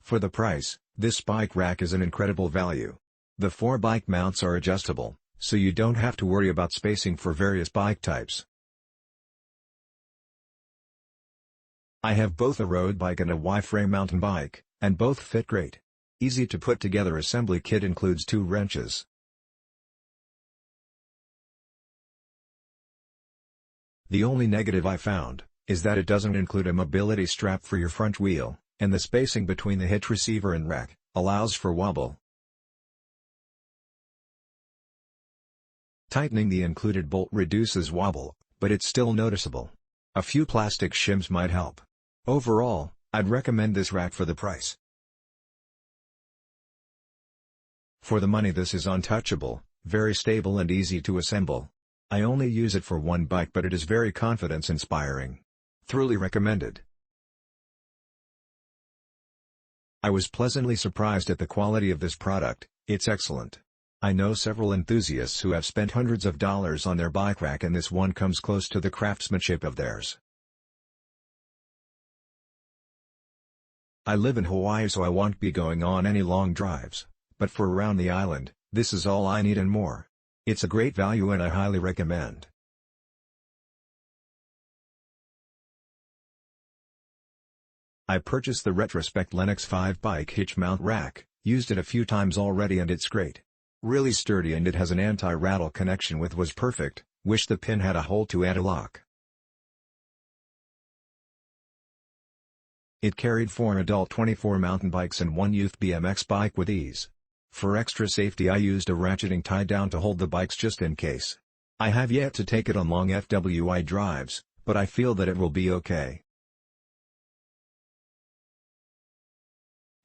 For the price, this bike rack is an incredible value. The 4 bike mounts are adjustable, so you don't have to worry about spacing for various bike types. I have both a road bike and a Y-frame mountain bike, and both fit great. Easy to put together assembly kit includes 2 wrenches. The only negative I found is that it doesn't include a mobility strap for your front wheel, and the spacing between the hitch receiver and rack allows for wobble. Tightening the included bolt reduces wobble, but it's still noticeable. A few plastic shims might help. Overall, I'd recommend this rack for the price. For the money, this is untouchable, very stable and easy to assemble. I only use it for one bike, but it is very confidence-inspiring. Thoroughly recommended. I was pleasantly surprised at the quality of this product. It's excellent. I know several enthusiasts who have spent hundreds of dollars on their bike rack, and this one comes close to the craftsmanship of theirs. I live in Hawaii, so I won't be going on any long drives, but for around the island, this is all I need and more. It's a great value and I highly recommend. I purchased the Retrospec Lenox 5 bike hitch mount rack, used it a few times already and it's great. Really sturdy, and it has an anti-rattle connection with was perfect. Wish the pin had a hole to add a lock. It carried 4 adult 24 mountain bikes and 1 youth BMX bike with ease. For extra safety, I used a ratcheting tie down to hold the bikes just in case. I have yet to take it on long FWI drives, but I feel that it will be okay.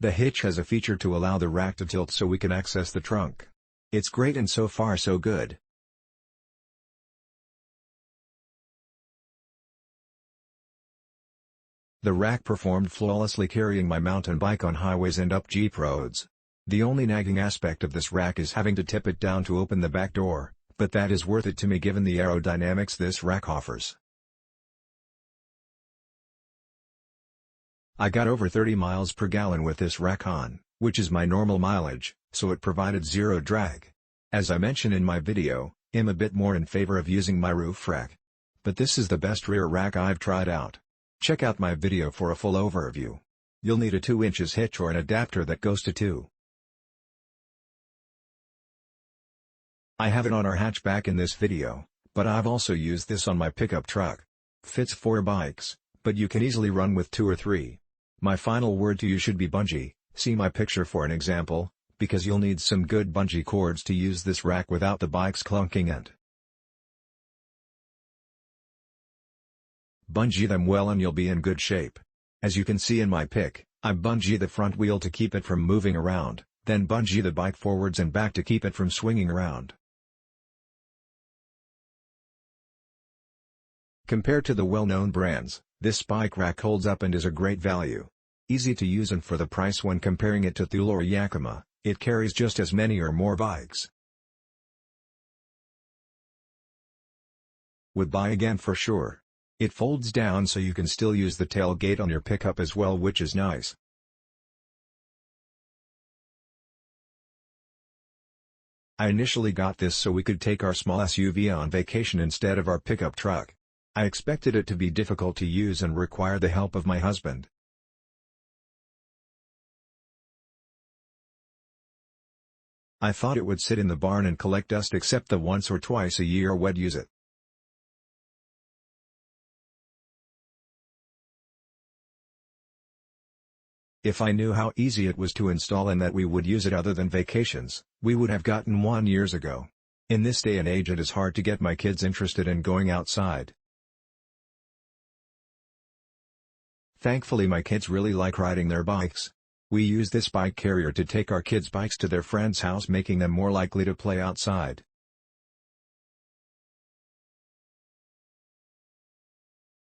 The hitch has a feature to allow the rack to tilt so we can access the trunk. It's great and so far so good. The rack performed flawlessly, carrying my mountain bike on highways and up jeep roads. The only nagging aspect of this rack is having to tip it down to open the back door, but that is worth it to me given the aerodynamics this rack offers. I got over 30 miles per gallon with this rack on, which is my normal mileage, so it provided zero drag. As I mentioned in my video, I'm a bit more in favor of using my roof rack. But this is the best rear rack I've tried out. Check out my video for a full overview. You'll need a 2 inches hitch or an adapter that goes to 2. I have it on our hatchback in this video, but I've also used this on my pickup truck. Fits 4 bikes, but you can easily run with 2 or 3. My final word to you should be bungee. See my picture for an example, because you'll need some good bungee cords to use this rack without the bikes clunking, and bungee them well and you'll be in good shape. As you can see in my pic, I bungee the front wheel to keep it from moving around, then bungee the bike forwards and back to keep it from swinging around. Compared to the well-known brands, this bike rack holds up and is a great value. Easy to use, and for the price when comparing it to Thule or Yakima, it carries just as many or more bikes. Would buy again for sure. It folds down so you can still use the tailgate on your pickup as well, which is nice. I initially got this so we could take our small SUV on vacation instead of our pickup truck. I expected it to be difficult to use and require the help of my husband. I thought it would sit in the barn and collect dust, except that once or twice a year we'd use it. If I knew how easy it was to install and that we would use it other than vacations, we would have gotten one years ago. In this day and age, it is hard to get my kids interested in going outside. Thankfully, my kids really like riding their bikes. We use this bike carrier to take our kids' bikes to their friends' house, making them more likely to play outside.